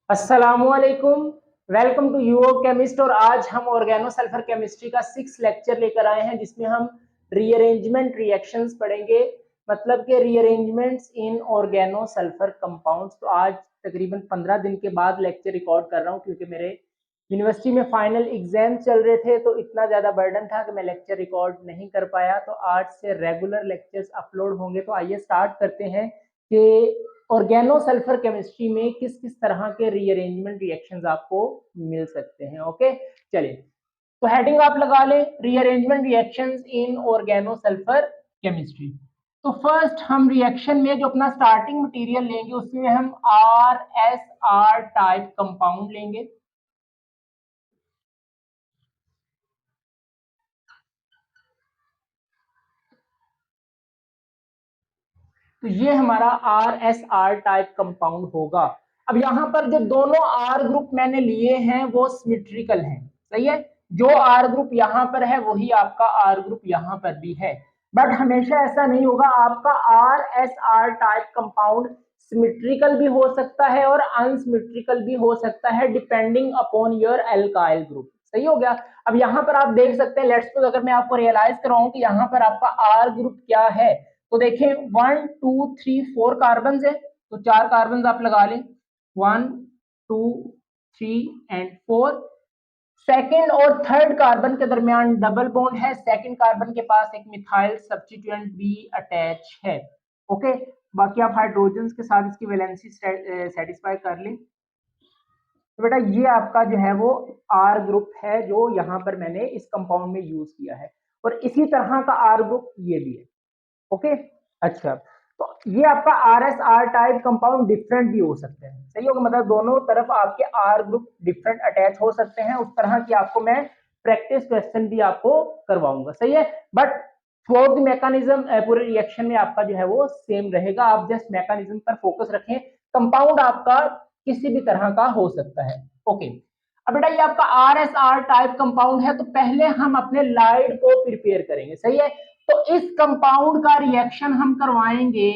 अस्सलामुअलैकुम। Welcome to UO chemist. और आज हम ऑर्गेनो सल्फर केमिस्ट्री का 6 लेक्चर लेकर आए हैं जिसमें हम रीअरेंजमेंट रिएक्शंस पढ़ेंगे, मतलब के रीअरेंजमेंट्स इन ऑर्गेनो सल्फर कंपाउंड्स। तो आज तकरीबन 15 दिन के बाद लेक्चर रिकॉर्ड कर रहा हूं क्योंकि मेरे यूनिवर्सिटी में फाइनल एग्जाम चल रहे थे, तो इतना ज़्यादा बर्डन था कि मैं लेक्चर रिकॉर्ड नहीं कर पाया। तो आज से रेगुलर लेक्चर्स अपलोड होंगे। तो आइए स्टार्ट करते हैं कि ऑर्गेनो सल्फर केमिस्ट्री में किस किस तरह के रीअरेंजमेंट रिएक्शंस आपको मिल सकते हैं। ओके, चलिए तो हेडिंग आप लगा लें, rearrangement reactions in organo sulphur chemistry. तो फर्स्ट हम रिएक्शन में जो अपना स्टार्टिंग मटेरियल लेंगे उसमें हम RSR टाइप कंपाउंड लेंगे। तो ये हमारा RSR टाइप कंपाउंड होगा। अब यहां पर जो दोनों R ग्रुप मैंने लिए हैं वो सिमेट्रिकल हैं, सही है। जो R ग्रुप यहां पर है वही आपका R ग्रुप यहां पर भी है। बट हमेशा ऐसा नहीं होगा, आपका RSR टाइप कंपाउंड सिमेट्रिकल भी हो सकता है और अनसिमेट्रिकल भी हो सकता है, depending upon your alkyl group. सही हो गया। अब यहां पर आप देख सकते हैं, लेट्स सपोज अगर मैं आपको रियलाइज कराऊं कि यहां पर आपका R ग्रुप क्या है, तो देखें 1 2 3 4 कार्बन है, तो 4 कार्बन आप लगा लें, 1 2 3 एंड 4। सेकेंड और थर्ड कार्बन के दरमियान डबल बॉन्ड है, सेकेंड कार्बन के पास एक मिथाइल सब्स्टिट्यूएंट भी अटैच है। ओके, बाकी आप हाइड्रोजन के साथ इसकी वैलेंसी सेटिस्फाई कर लें। तो बेटा ये आपका जो है वो आर ग्रुप है जो यहाँ पर मैंने इस कंपाउंड में यूज किया है, और इसी तरह का आर ग्रुप ये भी है। ओके, अच्छा, तो ये आपका R S R type compound different भी हो सकते हैं, सही होगा। मतलब दोनों तरफ आपके आर ग्रुप डिफरेंट अटैच हो सकते हैं, उस तरह की आपको मैं प्रैक्टिस क्वेश्चन भी आपको करवाऊंगा, सही है। बट थ्रू द मैकेनिज्म पूरे रिएक्शन में आपका जो है वो सेम रहेगा। आप जस्ट मैकेनिज्म पर फोकस रखें, कंपाउंड आपका किसी भी तरह का हो सकता है। ओके, अब बेटा ये आपका R S R type compound है, तो पहले हम अपने लाइड को प्रिपेयर करेंगे, सही है। तो इस कंपाउंड का रिएक्शन हम करवाएंगे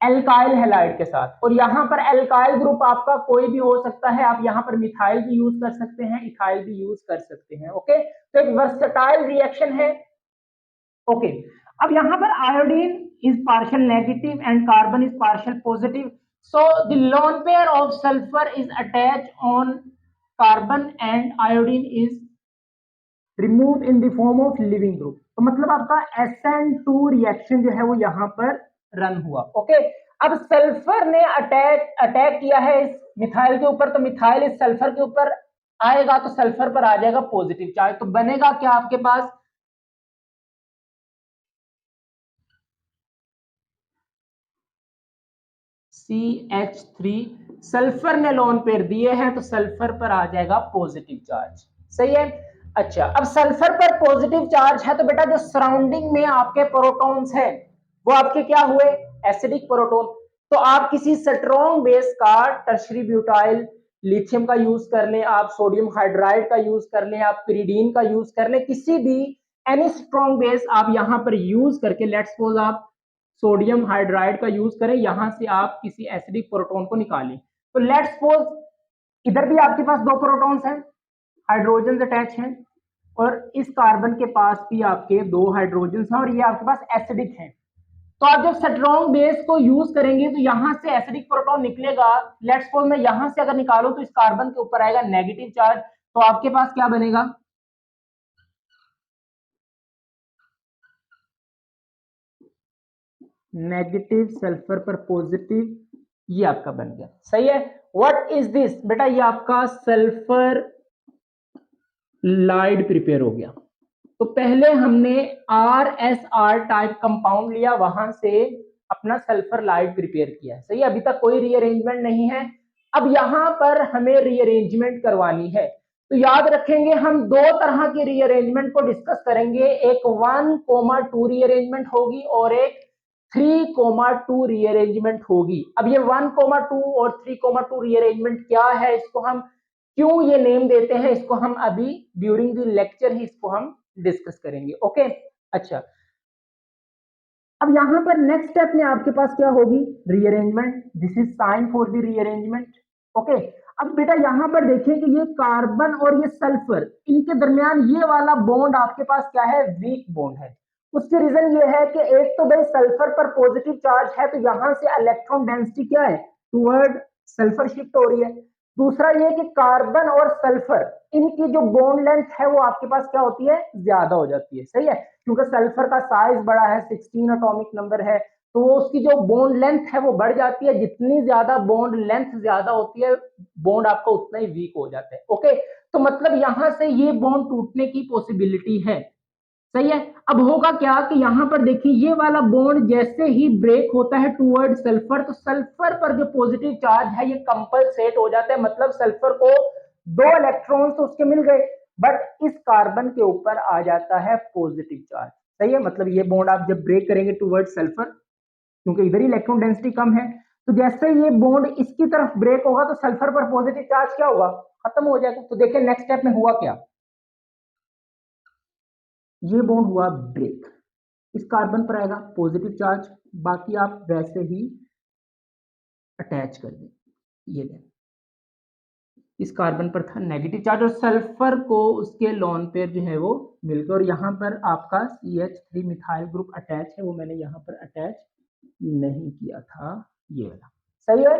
एल्काइल हैलाइड के साथ, और यहां पर एल्काइल ग्रुप आपका कोई भी हो सकता है। आप यहां पर मिथाइल भी यूज कर सकते हैं, इथाइल भी यूज कर सकते हैं। ओके, तो एक वर्सटाइल रिएक्शन है। ओके, अब यहां पर iodine is partial negative and carbon is partial positive, so the lone pair of sulphur is attach on carbon and iodine is remove in the form of leaving group. तो मतलब आपका SN2 reaction जो है वो यहां पर run हुआ। Okay, अब सल्फर ने अटैक किया है इस मिथाइल के ऊपर, तो मिथाइल इस सल्फर के ऊपर आएगा तो सल्फर पर आ जाएगा पॉजिटिव चार्ज, तो बनेगा क्या आपके पास CH3। सल्फर ने लोन पेयर दिए हैं तो सल्फर पर आ जाएगा पॉजिटिव चार्ज, सही है। अच्छा, अब सल्फर पर पॉजिटिव चार्ज है तो बेटा जो सराउंडिंग में आपके प्रोटॉन्स हैं वो आपके क्या हुए, एसिडिक प्रोटॉन। तो आप किसी स्ट्रॉन्ग बेस का टर्शरी ब्यूटाइल लिथियम का यूज कर लें, आप सोडियम हाइड्राइड का यूज कर लें, आप पिरिडीन का यूज कर लें, किसी भी एनी स्ट्रॉन्ग बेस आप यहां पर यूज करके, लेट्स सपोज आप सोडियम हाइड्राइड का यूज करें, यहां से आप किसी एसिडिक प्रोटॉन को निकालें। तो लेट्स सपोज इधर भी आपके पास दो प्रोटॉन्स हैं, हाइड्रोजन अटैच हैं, और इस कार्बन के पास भी आपके दो हाइड्रोजन हैं, और ये आपके पास एसिडिक हैं। तो आप जब स्ट्रॉन्ग बेस को यूज करेंगे तो यहां से एसिडिक प्रोटॉन निकलेगा। लेट्स सपोज मैं यहां से अगर निकालूं तो इस कार्बन के ऊपर आएगा नेगेटिव चार्ज, तो आपके पास क्या बनेगा, नेगेटिव सल्फर पर पॉजिटिव, ये आपका बन गया, सही है। व्हाट इज दिस बेटा, ये आपका सल्फर लाइड प्रिपेयर हो गया। तो पहले हमने RSR टाइप कंपाउंड लिया, वहां से अपना सल्फर लाइड प्रिपेयर किया, सही है। अभी तक कोई रीअरेंजमेंट नहीं है। अब यहां पर हमें रीअरेंजमेंट करवानी है, तो याद रखेंगे हम दो तरह की रीअरेंजमेंट को डिस्कस करेंगे, एक 1,2 रीअरेंजमेंट होगी और एक 3,2 रीअरेंजमेंट होगी। अब ये 1,2 और 3,2 रीअरेंजमेंट क्या है, इसको हम क्यों ये नेम देते हैं, इसको हम अभी ड्यूरिंग द लेक्चर ही इसको हम डिस्कस करेंगे। ओके, अच्छा, अब यहाँ पर नेक्स्ट स्टेप में आपके पास क्या होगी, rearrangement. This is sine for the rearrangement. Okay, अब बेटा यहाँ पर देखिए कि ये कार्बन और ये सल्फर, इनके दरमियान ये वाला बॉन्ड आपके पास क्या है, वीक बॉन्ड है। उसके रीजन ये है कि एक तो भाई सल्फर पर पॉजिटिव चार्ज है, तो यहां से इलेक्ट्रॉन डेंसिटी क्या है, टुवर्ड सल्फर शिफ्ट हो रही है। दूसरा ये कि कार्बन और सल्फर, इनकी जो बॉन्ड लेंथ है वो आपके पास क्या होती है, ज्यादा हो जाती है। सही है, क्योंकि सल्फर का साइज बड़ा है, 16 एटॉमिक नंबर है, तो उसकी जो बॉन्ड लेंथ है वो बढ़ जाती है। जितनी ज्यादा बॉन्ड लेंथ ज्यादा होती है, बॉन्ड आपका उतना ही वीक हो जाता है। ओके, तो मतलब यहां से ये बॉन्ड टूटने की पॉसिबिलिटी है। सही है। अब होगा क्या कि यहां पर देखिए ये वाला बॉन्ड जैसे ही ब्रेक होता है टूवर्ड सल्फर, तो सल्फर पर जो पॉजिटिव चार्ज है ये कंपलसेट हो जाता है, मतलब सल्फर को 2 इलेक्ट्रॉन्स तो उसके मिल गए, बट इस कार्बन के ऊपर आ जाता है पॉजिटिव चार्ज। सही है, मतलब ये बॉन्ड आप जब ब्रेक करेंगे टूवर्ड सल्फर, क्योंकि इधर ही इलेक्ट्रॉन डेंसिटी कम है, तो जैसे ये बॉन्ड इसकी तरफ ब्रेक होगा तो सल्फर पर पॉजिटिव चार्ज क्या होगा, खत्म हो जाएगा। तो देखिए नेक्स्ट स्टेप में हुआ क्या, ये बॉन्ड हुआ ब्रेक, इस कार्बन पर आएगा पॉजिटिव चार्ज, बाकी आप वैसे ही अटैच कर दें। ये लें, इस कार्बन पर था नेगेटिव चार्ज और सल्फर को उसके लोन पेयर जो है वो मिल गया, और यहाँ पर आपका CH3 मिथाइल ग्रुप अटैच है, वो मैंने यहाँ पर अटैच नहीं किया था, ये वाला। सही है।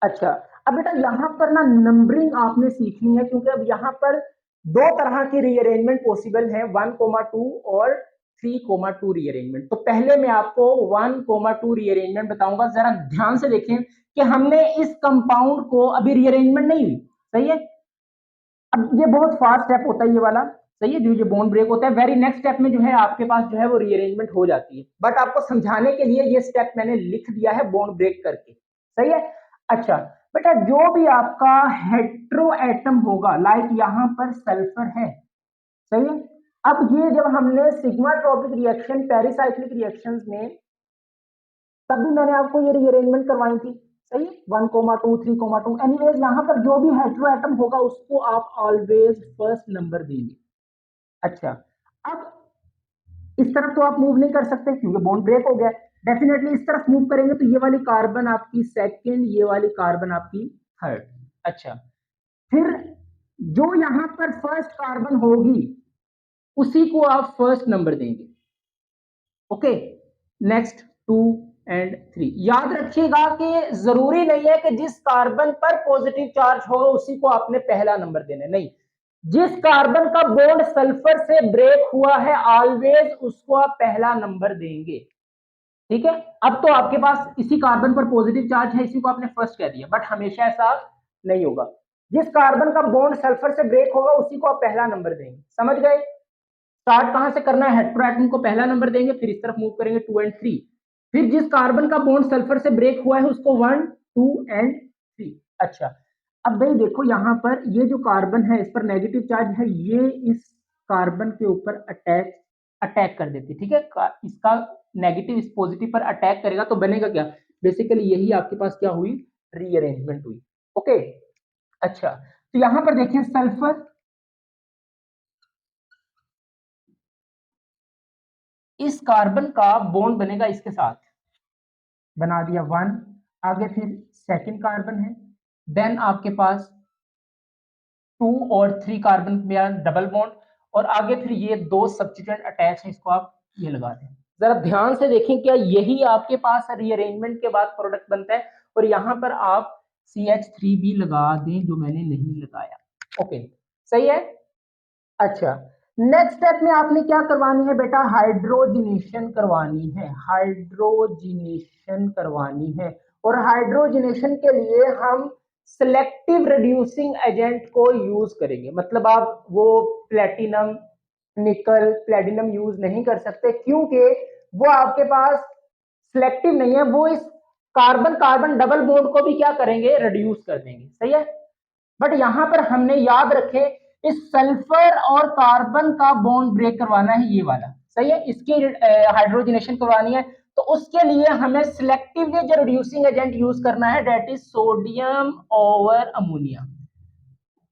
अच्छा, अब बेटा यहाँ पर ना नंबरिंग आपने सीखनी है, क्योंकि अब यहाँ पर 2 तरह की रीअरेंजमेंट पॉसिबल है, 1,2 और 3,2 रीअरेंजमेंट। तो पहले मैं आपको 1,2 रीअरेंजमेंट बताऊंगा। जरा ध्यान से देखें कि हमने इस कंपाउंड को अभी रीअरेंजमेंट नहीं हुई। सही है, अब ये बहुत फास्ट स्टेप होता है ये वाला। सही है, जो ये बॉन्ड ब्रेक होता है, वेरी नेक्स्ट स्टेप में जो है आपके पास जो है वो रीअरेंजमेंट हो जाती है, बट आपको समझाने के लिए ये स्टेप मैंने लिख दिया है बॉन्ड ब्रेक करके। सही है। अच्छा बेटा, जो भी आपका हेट्रो एटम होगा, लाइक यहाँ पर सल्फर है, सही है, अब ये जब हमने sigma tropic reaction pericyclic reactions में, तभी मैंने आपको ये रीअरेंजमेंट करवाई थी। सही है, 1,2 3,2। एनीवेज यहाँ पर जो भी हेट्रो एटम होगा उसको आप ऑलवेज फर्स्ट नंबर देंगे। अच्छा, अब इस तरफ तो आप मूव नहीं कर सकते क्योंकि बॉन्ड ब्रेक हो गया। डेफिनेटली इस तरफ मूव करेंगे तो ये वाली कार्बन आपकी सेकंड, ये वाली कार्बन आपकी थर्ड। अच्छा, फिर जो यहां पर फर्स्ट कार्बन होगी उसी को आप फर्स्ट नंबर देंगे। Okay, next 2 and 3। याद रखिएगा कि जरूरी नहीं है कि जिस कार्बन पर पॉजिटिव चार्ज होगा उसी को आपने पहला नंबर देना है, नहीं। जिस कार्बन का बॉन्ड सल्फर से ब्रेक हुआ है ऑलवेज उसको आप पहला नंबर देंगे। ठीक है, अब तो आपके पास इसी कार्बन पर पॉजिटिव चार्ज है, इसी को आपने फर्स्ट कह दिया, बट हमेशा ऐसा नहीं होगा। जिस कार्बन का बॉन्ड सल्फर से ब्रेक होगा उसी को आप पहला नंबर देंगे। समझ गए, स्टार्ट कहां से करना है, हेट्रो एटम को पहला नंबर देंगे, फिर इस तरफ मूव करेंगे 2 एंड 3। फिर जिस कार्बन का बॉन्ड सल्फर से ब्रेक हुआ है उसको 1 2 एंड 3। अच्छा, अब भाई देखो यहाँ पर ये जो कार्बन है इस पर नेगेटिव चार्ज है, ये इस कार्बन के ऊपर अटैक कर देती है। ठीक है, इसका नेगेटिव इस पॉजिटिव पर अटैक करेगा तो बनेगा क्या, बेसिकली यही आपके पास क्या हुई, रीअरेंजमेंट हुई। ओके, अच्छा, तो यहां पर देखिए सल्फर, इस कार्बन का बॉन्ड बनेगा इसके साथ, बना दिया 1, आगे फिर सेकंड कार्बन है, देन आपके पास 2 और 3 कार्बन में डबल बॉन्ड, और आगे फिर ये 2 सब्स्टिट्यूएंट अटैच है, इसको आप ये लगा दें। जरा ध्यान से देखें, क्या यही आपके पास रीअरेंजमेंट के बाद प्रोडक्ट बनता है, और यहां पर आप CH3 भी लगा दें जो मैंने नहीं लगाया। ओके, सही है। अच्छा, नेक्स्ट स्टेप में आपने क्या करवानी है बेटा, हाइड्रोजिनेशन करवानी है, हाइड्रोजिनेशन करवानी है। और हाइड्रोजिनेशन के लिए हम सिलेक्टिव रिड्यूसिंग एजेंट को यूज करेंगे, मतलब आप वो प्लेटिनम, निकल, प्लेटिनम यूज नहीं कर सकते, क्योंकि वो आपके पास सिलेक्टिव नहीं है, वो इस कार्बन कार्बन डबल बॉन्ड को भी क्या करेंगे, रिड्यूस कर देंगे। सही है, बट यहां पर हमने याद रखे इस सल्फर और कार्बन का बॉन्ड ब्रेक करवाना है, ये वाला। सही है, इसकी हाइड्रोजनेशन करवानी है, तो उसके लिए हमें सिलेक्टिवली जो रिड्यूसिंग एजेंट यूज करना है, that is sodium over ammonia.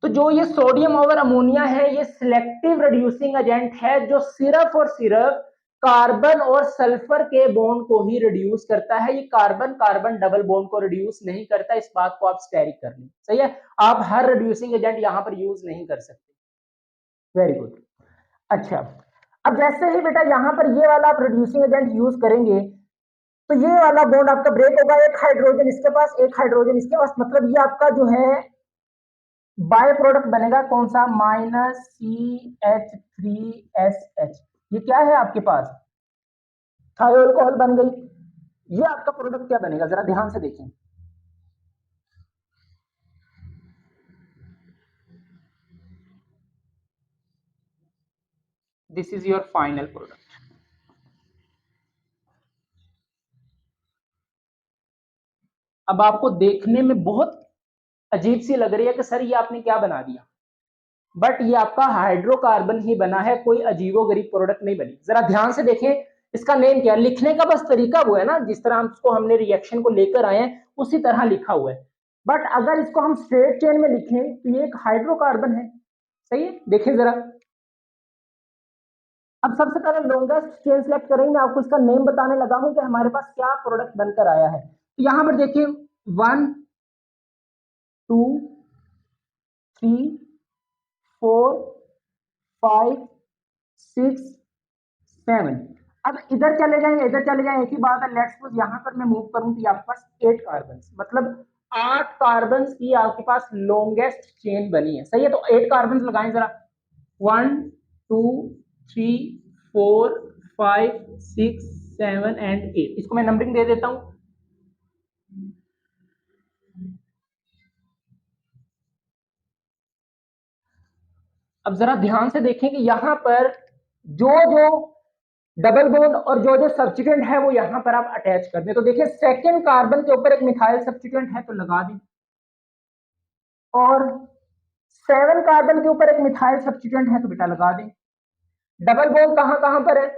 तो जो ये सोडियम ओवर अमोनिया है ये सिलेक्टिव रिड्यूसिंग एजेंट है, जो सिर्फ और सिर्फ कार्बन और सल्फर के बॉन्ड को ही रिड्यूस करता है, ये कार्बन कार्बन डबल बॉन्ड को रिड्यूस नहीं करता। इस बात को आप स्टेरिक कर लें, सही है। आप हर रिड्यूसिंग एजेंट यहां पर यूज नहीं कर सकते। Very good. अच्छा, अब जैसे ही बेटा यहां पर ये वाला आप रिड्यूसिंग एजेंट यूज करेंगे तो ये वाला बॉन्ड आपका ब्रेक होगा, एक हाइड्रोजन इसके पास, एक हाइड्रोजन इसके पास, मतलब ये आपका जो है बाय प्रोडक्ट बनेगा कौन सा, -CH3SH। ये क्या है आपके पास, थायो अल्कोहल बन गई। ये आपका प्रोडक्ट क्या बनेगा, जरा ध्यान से देखें। This is your final product. अब आपको देखने में बहुत अजीब सी लग रही है कि सर ये आपने क्या बना दिया, बट ये आपका हाइड्रोकार्बन ही बना है, कोई अजीबोगरीब प्रोडक्ट नहीं बनी। जरा ध्यान से देखें, इसका नेम क्या है, लिखने का बस तरीका वो है ना, जिस तरह उसको हमने रिएक्शन को लेकर आए हैं उसी तरह लिखा हुआ है। बट अगर इसको हम स्ट्रेट चेन में लिखें तो ये एक हाइड्रोकार्बन है, सही है। देखें जरा, अब सबसे पहले लॉन्गेस्ट चेन सेलेक्ट करेंगे, मैं आपको इसका नेम बताने लगा हूं कि हमारे पास क्या प्रोडक्ट बनकर आया है। तो यहां पर देखिए 1 2 3 4 5 6 7। अब इधर चले जाएं, इधर चले जाएं, एक ही बात है। लेट्स सपोज यहां पर मैं मूव करूं तो आपके पास 8 कार्बन, मतलब 8 कार्बन की आपके पास लॉन्गेस्ट चेन बनी है, सही है। तो 8 कार्बन लगाएं जरा, 1 2 3 4 5 6 7 एंड 8। इसको मैं नंबरिंग दे देता हूं। अब जरा ध्यान से देखें कि यहां पर जो जो डबल बॉन्ड और जो जो सब्स्टिट्यूएंट है वो यहां पर आप अटैच कर दें। तो देखिए सेकंड कार्बन के ऊपर एक मिथाइल सब्स्टिट्यूएंट है तो लगा दें, और 7 कार्बन के ऊपर एक मिथाइल सब्स्टिट्यूएंट है तो बेटा लगा दें। डबल बॉन्ड कहां कहां पर है,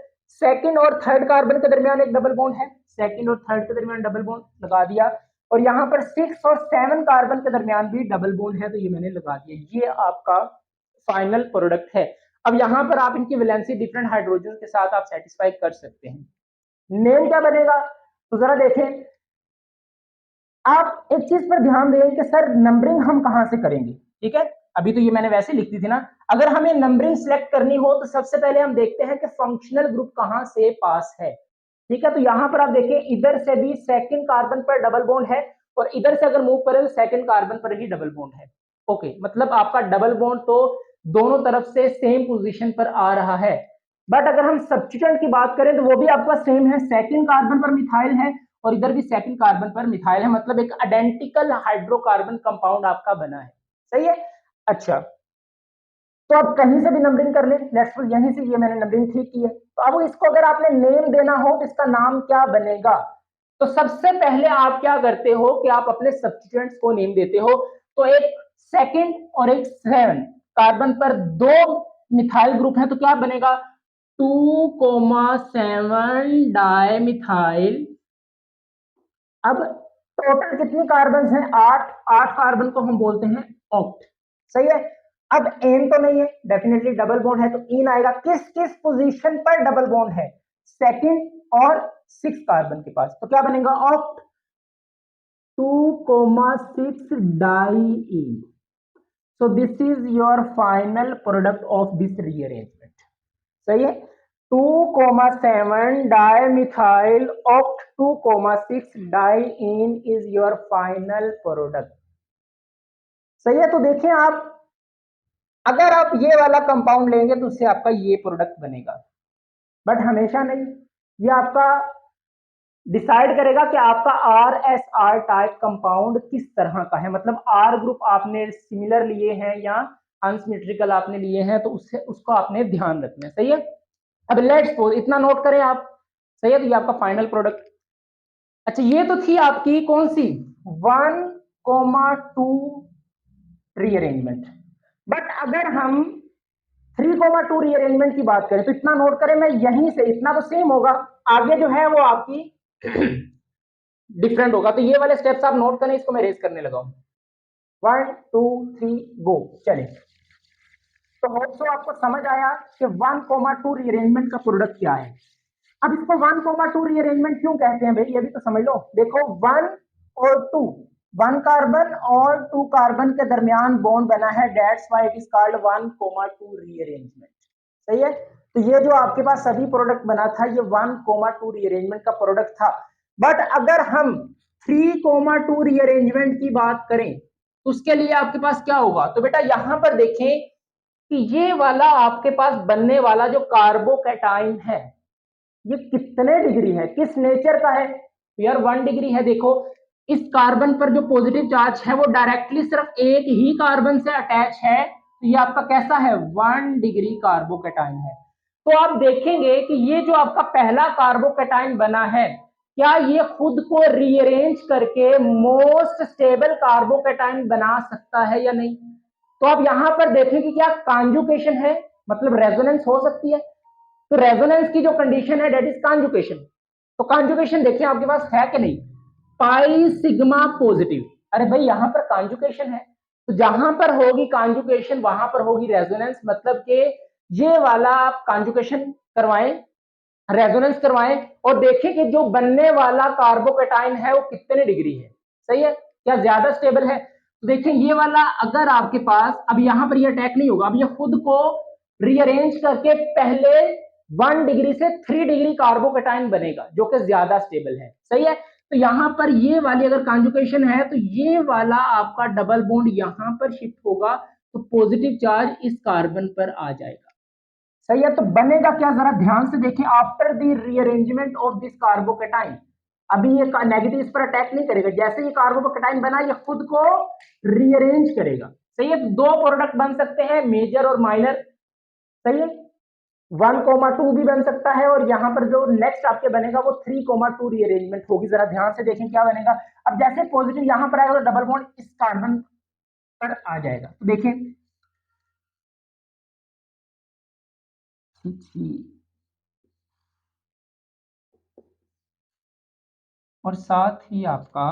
सेकंड और थर्ड कार्बन के दरमियान एक डबल बॉन्ड है, सेकंड और थर्ड के दरमियान डबल बॉन्ड लगा दिया, और यहां पर 6 और 7 कार्बन के दरमियान भी डबल बॉन्ड है तो ये मैंने लगा दिया। ये आपका फाइनल प्रोडक्ट है। अब यहां पर आप इनकी वैलेंसी डिफरेंट हाइड्रोजन के साथ आप सेटिस्फाई कर सकते हैं। नेम क्या बनेगा, तो जरा देखें, आप एक चीज पर ध्यान दें कि सर नंबरिंग हम कहां से करेंगे, ठीक है। अभी तो ये मैंने वैसे लिख दी थी ना। अगर हमें नंबरिंग सिलेक्ट करनी हो तो सबसे पहले हम देखते हैं कि फंक्शनल ग्रुप कहां से पास है, ठीक है। तो यहां पर आप देखिए इधर से भी सेकंड कार्बन पर डबल बॉन्ड है, और इधर से अगर मूव करें तो सेकंड कार्बन पर ही डबल बॉन्ड है। ओके, मतलब आपका डबल बॉन्ड तो दोनों तरफ से सेम पोजीशन पर आ रहा है। बट अगर हम सब्स्टिट्यूएंट की बात करें तो वो भी आपका सेम है, सेकंड कार्बन पर मिथाइल है और इधर भी सेकंड कार्बन पर मिथाइल है, मतलब एक आइडेंटिकल हाइड्रोकार्बन कंपाउंड आपका बना है, सही है। अच्छा, तो आप कहीं से भी नंबरिंग कर लें, लेट्स सपोज यहीं से, ये मैंने नंबरिंग ठीक की है। तो अब इसको अगर आपने नेम देना हो तो इसका नाम क्या बनेगा, तो सबसे पहले आप क्या करते हो कि आप अपने सब्स्टिट्यूएंट्स को नेम देते हो। तो एक सेकंड और एक 7 कार्बन पर दो मिथाइल ग्रुप है तो क्या बनेगा, 2,7 डाई मिथाइल। अब टोटल कितनी कार्बन हैं, 8। 8 कार्बन को हम बोलते हैं ऑक्ट, सही है। अब एन तो नहीं है, डेफिनेटली डबल बॉन्ड है तो इन आएगा। किस किस पोजीशन पर डबल बॉन्ड है, सेकंड और 6 कार्बन के पास, तो क्या बनेगा oct 2,6 diene. So this is your final product of this rearrangement, सही है। 2,7 dimethyl oct 2,6 diene is your final product, सही है। तो देखें आप, अगर आप ये वाला कंपाउंड लेंगे तो उससे आपका ये प्रोडक्ट बनेगा, बट हमेशा नहीं। ये आपका डिसाइड करेगा कि आपका R S R type compound किस तरह का है, मतलब आर ग्रुप आपने सिमिलर लिए हैं या अनसिमेट्रिकल आपने लिए हैं, तो उससे उसको आपने ध्यान रखना है, सही है। अब लेट्स सपोज इतना नोट करें आप, सही है। तो ये आपका फाइनल प्रोडक्ट। अच्छा, ये तो थी आपकी कौन सी 1,2 रीअरेंजमेंट। बट अगर हम 3,2 रीअरेंजमेंट की बात करें तो इतना नोट करें, मैं यहीं से, इतना तो सेम होगा, आगे जो है वो आपकी डिफरेंट होगा। तो ये वाले स्टेप्स आप नोट करें, इसको मैं रेस करने लगा हूं। 1 2 3 गो, चले। तो होप सो आपको समझ आया कि 1,2 रीअरेंजमेंट का प्रोडक्ट क्या है। अब इसको 1,2 रीअरेंजमेंट क्यों कहते हैं भाई, ये भी तो समझ लो। देखो 1 और 2, 1 कार्बन और 2 कार्बन के दरमियान बॉन्ड बना है, that's why it is called 1,2 rearrangement. सही है। तो ये जो आपके पास सभी प्रोडक्ट बना था ये 1,2 रीअरेंजमेंट का प्रोडक्ट था। बट अगर हम 3,2 रीअरेंजमेंट की बात करें तो उसके लिए आपके पास क्या होगा, तो बेटा यहां पर देखें कि ये वाला आपके पास बनने वाला जो कार्बोकैटाइन है ये कितने डिग्री है, किस नेचर का है, तो यार 1 डिग्री है। देखो इस कार्बन पर जो पॉजिटिव चार्ज है वो डायरेक्टली सिर्फ एक ही कार्बन से अटैच है, तो ये आपका कैसा है 1 डिग्री कार्बोकैटाइन है। तो आप देखेंगे कि ये जो आपका पहला कार्बोकैटाइन बना है क्या ये खुद को रीअरेंज करके मोस्ट स्टेबल कार्बोकैटाइन बना सकता है या नहीं। तो आप यहां पर देखें कि क्या कांजुकेशन है, मतलब रेजोनेंस हो सकती है। तो रेजोनेंस की जो कंडीशन है दैट इज कांजुकेशन। तो कांजुकेशन देखिए आपके पास है कि नहीं, पाई सिग्मा पॉजिटिव। अरे भाई यहां पर कांजुकेशन है, तो जहां पर होगी कांजुकेशन वहां पर होगी रेजोनेंस, मतलब कि ये वाला आप कांजुकेशन करवाएं, रेजोनेंस करवाएं और देखें कि जो बनने वाला कार्बोकैटाइन है वो कितने डिग्री है। सही है, क्या ज्यादा स्टेबल है। तो देखिए ये वाला अगर आपके पास, अब यहां पर ये अटैक नहीं होगा, अब ये खुद को रीअरेंज करके पहले 1 डिग्री से 3 डिग्री कार्बोकैटाइन बनेगा जो कि ज्यादा स्टेबल है। सही है। तो यहां पर ये वाली अगर कॉन्जुगेशन है तो ये वाला आपका डबल बॉन्ड यहां पर शिफ्ट होगा, तो पॉजिटिव चार्ज इस कार्बन पर आ जाएगा। सही है। तो बनेगा क्या, जरा ध्यान से देखें, after the rearrangement of this carbocation, अभी ये नेगेटिव इस पर अटैक नहीं करेगा, जैसे ये कार्बोकैटाइन बना ये खुद को रीअरेंज करेगा। सही है। तो 2 प्रोडक्ट बन सकते हैं, मेजर और माइनर। सही है। 1,2 भी बन सकता है और यहां पर जो नेक्स्ट आपके बनेगा वो 3,2 रीअरेंजमेंट होगी। जरा ध्यान से देखें क्या बनेगा। अब जैसे पॉजिटिव यहां पर आएगा तो डबल बॉन्ड इस कार्बन पर आ जाएगा। तो देखें और साथ ही आपका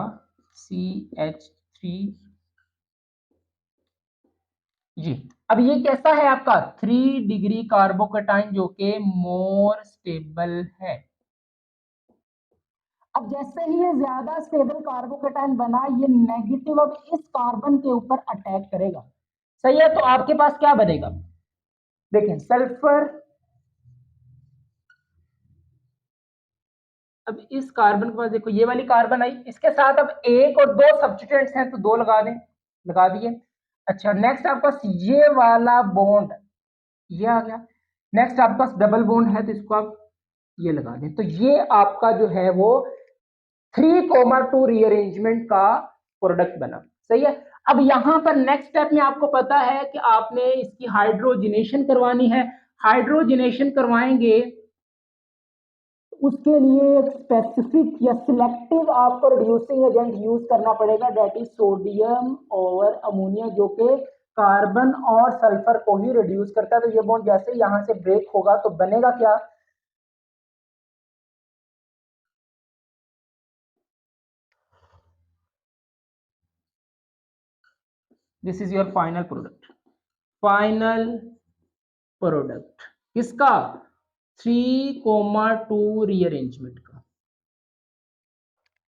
CH3 जी। अब ये कैसा है आपका 3 डिग्री कार्बोकैटाइन जो कि मोर स्टेबल है। अब जैसे ही ये ज्यादा स्टेबल कार्बोकैटाइन बना ये नेगेटिव अब इस कार्बन के ऊपर अटैक करेगा। सही है। तो आपके पास क्या बनेगा, देखें सल्फर, अब इस कार्बन के पास देखो ये वाली कार्बन आई, इसके साथ अब एक और 2 सब्स्टिट्यूएंट्स हैं तो 2 लगा दें, लगा दिए। अच्छा नेक्स्ट आपके पास ये वाला बॉन्ड ये आ गया, नेक्स्ट आपके पास डबल बॉन्ड है तो इसको आप ये लगा दें। तो ये आपका जो है वो 3,2 रीअरेंजमेंट का प्रोडक्ट बना। सही है। अब यहां पर नेक्स्ट स्टेप में आपको पता है कि आपने इसकी हाइड्रोजिनेशन करवानी है। हाइड्रोजिनेशन करवाएंगे उसके लिए एक स्पेसिफिक या सिलेक्टिव आपको रिड्यूसिंग एजेंट यूज करना पड़ेगा, दैट इज सोडियम और अमोनिया, जो कि कार्बन और सल्फर को ही रिड्यूस करता है। तो ये बॉन्ड जैसे यहां से ब्रेक होगा तो बनेगा क्या, this is your final product, final product किसका 3,2 रीअरेंजमेंट का।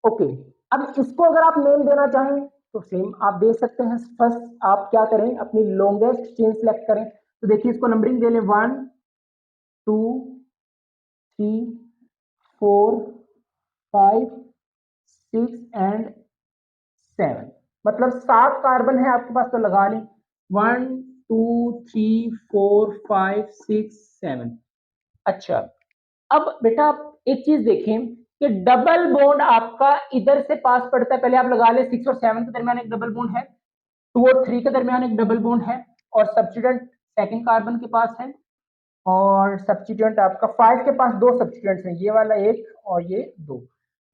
ओके। अब इसको अगर आप नेम देना चाहें तो सेम आप दे सकते हैं। फर्स्ट आप क्या करें, अपनी लॉन्गेस्ट चेन सेलेक्ट करें। तो देखिए इसको नंबरिंग दे लें 1 2 3 4 5 6 एंड 7, मतलब 7 कार्बन है आपके पास तो लगा लें 1 2 3 4 5 6 7। अच्छा अब बेटा आप एक चीज देखें कि डबल बॉन्ड आपका इधर से पास पड़ता है, पहले आप लगा ले 6 और 7 के दरमियान एक डबल बॉन्ड है, 2 और 3 के दरमियान एक डबल बॉन्ड है और सब्स्टिट्यूएंट सेकंड कार्बन के पास है और सब्स्टिट्यूएंट आपका 5 के पास 2 सब्स्टिट्यूएंट्स हैं, ये वाला एक और ये 2।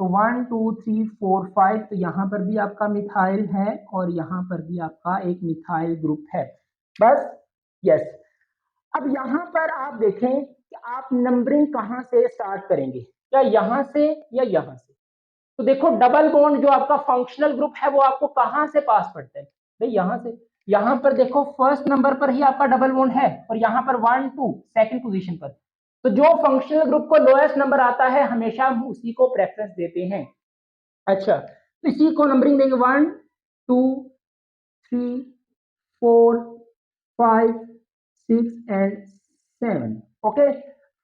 तो 1 2 3 4 5, तो यहाँ पर भी आपका मिथाइल है और यहाँ पर भी आपका एक मिथाइल ग्रुप है। बस यस। अब यहाँ पर आप देखें कि आप नंबरिंग कहाँ से स्टार्ट करेंगे, क्या यहाँ से या यहाँ से। तो देखो डबल बॉन्ड जो आपका फंक्शनल ग्रुप है वो आपको कहां से पास पड़ता है, भाई यहां से। यहां पर देखो फर्स्ट नंबर पर ही आपका डबल बॉन्ड है और यहां पर 1 2 सेकंड पोजीशन पर। तो जो फंक्शनल ग्रुप को लोएस्ट नंबर आता है हमेशा हम उसी को प्रेफरेंस देते हैं। अच्छा, तो इसी को नंबरिंग देंगे 1 2 3 4 5 6 एंड 7। ओके,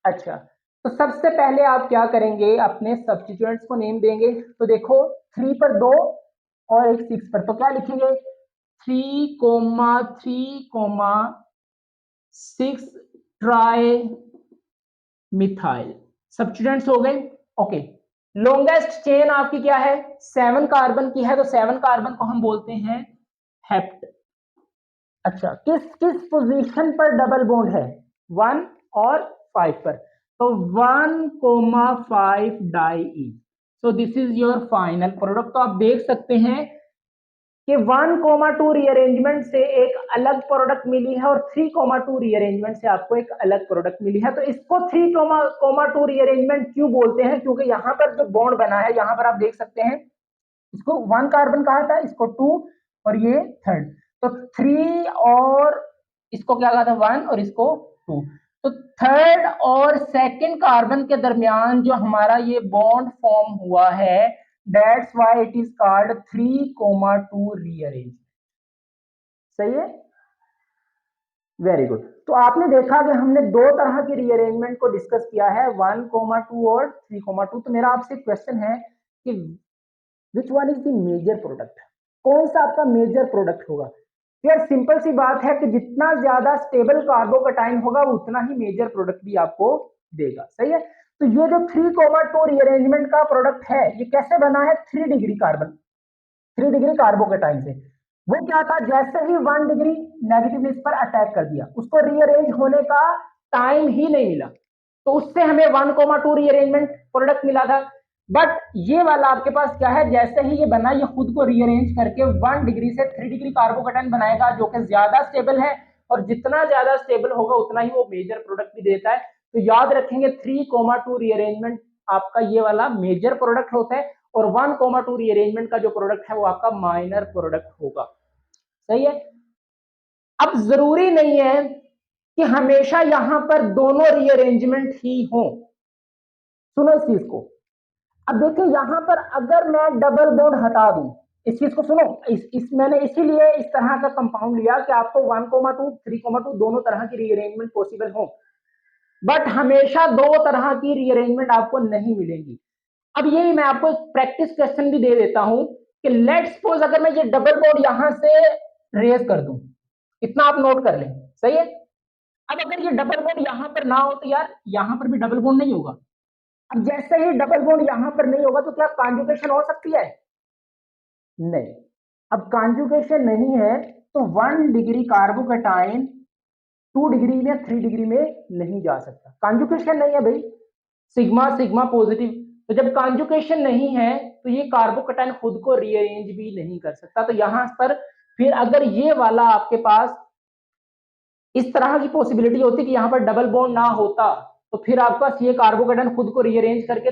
अच्छा, तो सबसे पहले आप क्या करेंगे, अपने सब्स्टिट्यूएंट्स को नेम देंगे। तो देखो 3 पर 2 और एक 6 पर, तो क्या लिखेंगे 3,3,6 ट्राई मिथाइल। सब्स्टिट्यूएंट्स हो गए। ओके, लॉन्गेस्ट चेन आपकी क्या है, 7 कार्बन की है, तो 7 कार्बन को हम बोलते हैं हेप्ट। अच्छा, किस किस पोजीशन पर डबल बॉन्ड है, 1 और 5 पर, तो 1,5 diene. So this is your final product. तो आप देख सकते हैं कि 1,2 रीअरेंजमेंट से एक अलग प्रोडक्ट मिली है और 3,2 रीअरेंजमेंट से आपको एक अलग प्रोडक्ट मिली है। तो इसको 3,2 रीअरेंजमेंट क्यों बोलते हैं, क्योंकि यहाँ पर जो बॉन्ड बना है, यहाँ पर आप देख सकते हैं, इसको 1 कार्बन कहा था, इसको 2 और ये 3rd, तो 3 और इसको क्या कहा था 1 और इसको 2, तो 3rd और 2nd कार्बन के दरमियान जो हमारा ये बॉन्ड फॉर्म हुआ है, that's why it is called 3,2 rearrangement. सही है, वेरी गुड। तो आपने देखा कि हमने दो तरह की रीअरेंजमेंट को डिस्कस किया है, 1,2 और 3,2। तो मेरा आपसे क्वेश्चन है कि which one is the major product, कौन सा आपका मेजर प्रोडक्ट होगा। यार सिंपल सी बात है कि जितना ज्यादा स्टेबल कार्बोकैटायन होगा उतना ही मेजर प्रोडक्ट भी आपको देगा। सही है, तो ये जो 3,2 रीअरेंजमेंट का प्रोडक्ट है, ये कैसे बना है, 3 डिग्री कार्बन, 3 डिग्री कार्बोकैटायन से। वो क्या था, जैसे ही 1 डिग्री नेगेटिव इस पर अटैक कर दिया, उसको रीअरेंज होने का टाइम ही नहीं मिला, तो उससे हमें 1,2 रीअरेंजमेंट प्रोडक्ट मिला था। बट ये वाला आपके पास क्या है, जैसे ही ये बना, ये खुद को रीअरेंज करके 1 डिग्री से 3 डिग्री कार्बोकैटायन बनाएगा, जो कि ज्यादा स्टेबल है, और जितना ज्यादा स्टेबल होगा उतना ही वो मेजर प्रोडक्ट भी देता है। तो याद रखेंगे 3,2 रीअरेंजमेंट आपका ये वाला मेजर प्रोडक्ट होता है, और 1,2 रीअरेंजमेंट का जो प्रोडक्ट है वो आपका माइनर प्रोडक्ट होगा। सही है, अब जरूरी नहीं है कि हमेशा यहां पर दोनों रीअरेंजमेंट ही हो। सुनो इस चीज को, अब देखिए यहां पर अगर मैं डबल बॉन्ड हटा दूं, इस चीज को सुनो, इस मैंने इसीलिए इस तरह का कंपाउंड लिया कि आपको 1,2 3,2 दोनों तरह की रीअरेंजमेंट पॉसिबल हो, बट हमेशा दो तरह की रीअरेंजमेंट आपको नहीं मिलेंगी। अब ये मैं आपको एक प्रैक्टिस क्वेश्चन भी दे देता हूं कि लेट सपोज अगर मैं ये डबल बॉन्ड यहां से रेज कर दूं, इतना आप नोट कर लें। सही है, अब अगर ये डबल बॉन्ड यहां पर ना हो तो यार यहां पर भी डबल बॉन्ड नहीं होगा। अब जैसे ही डबल बॉन्ड यहां पर नहीं होगा तो क्या कॉन्जुगेशन हो सकती है, नहीं। अब कॉन्जुगेशन नहीं है तो 1 डिग्री कार्बोकैटायन 2 डिग्री में 3 डिग्री में नहीं जा सकता, कॉन्जुगेशन नहीं है भाई, सिग्मा सिग्मा पॉजिटिव। तो जब कॉन्जुगेशन नहीं है तो ये कार्बोकैटायन खुद को रीअरेंज भी नहीं कर सकता। तो यहां पर फिर अगर ये वाला आपके पास इस तरह की पॉसिबिलिटी होती कि यहां पर डबल बॉन्ड ना होता, तो फिर आपका ये कार्बोकैटायन खुद को रीअरेंज करके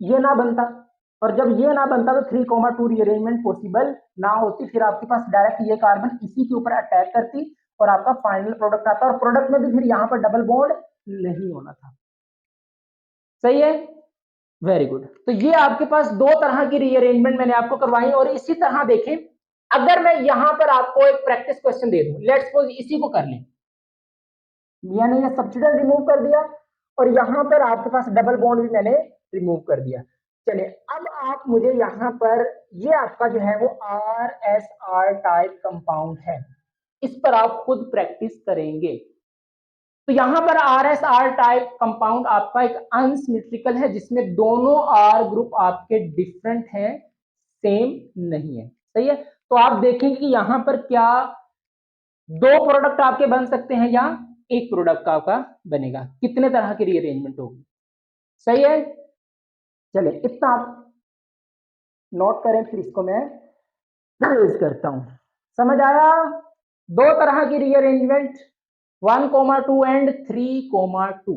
ये ना बनता, और जब ये ना बनता तो 3,2 रीअरेंजमेंट पॉसिबल ना होती, फिर आपके पास डायरेक्ट ये कार्बन इसी के ऊपर अटैक करती और आपका फाइनल प्रोडक्ट आता, और प्रोडक्ट में भी फिर यहां पर डबल बॉन्ड नहीं होना था। सही है, वेरी गुड। तो ये आपके पास दो तरह की रीअरेंजमेंट मैंने आपको करवाई। और इसी तरह देखें, अगर मैं यहां पर आपको एक प्रैक्टिस क्वेश्चन दे दूं, लेट्स सपोज इसी को कर लें, मैंने ये सब्स्टिट्यूएंट रिमूव कर दिया और यहां पर आपके पास डबल बॉन्ड भी मैंने रिमूव कर दिया। चलिए अब आप मुझे यहां पर, ये आपका जो है वो RSR टाइप कंपाउंड है, इस पर आप खुद प्रैक्टिस करेंगे। तो यहां पर RSR टाइप कंपाउंड आपका एक अनसिमेट्रिकल है, जिसमें दोनों R ग्रुप आपके डिफरेंट हैं, सेम नहीं है। सही है, तो आप देखेंगे कि यहां पर क्या दो प्रोडक्ट आपके बन सकते हैं या एक प्रोडक्ट आपका बनेगा, कितने तरह की रीअरेंजमेंट होगी। सही है, चलिए इतना आप नोट करें, फिर इसको मैं यूज करता हूं। समझ आया, दो तरह की रीअरेंजमेंट, 1,2 एंड 3,2।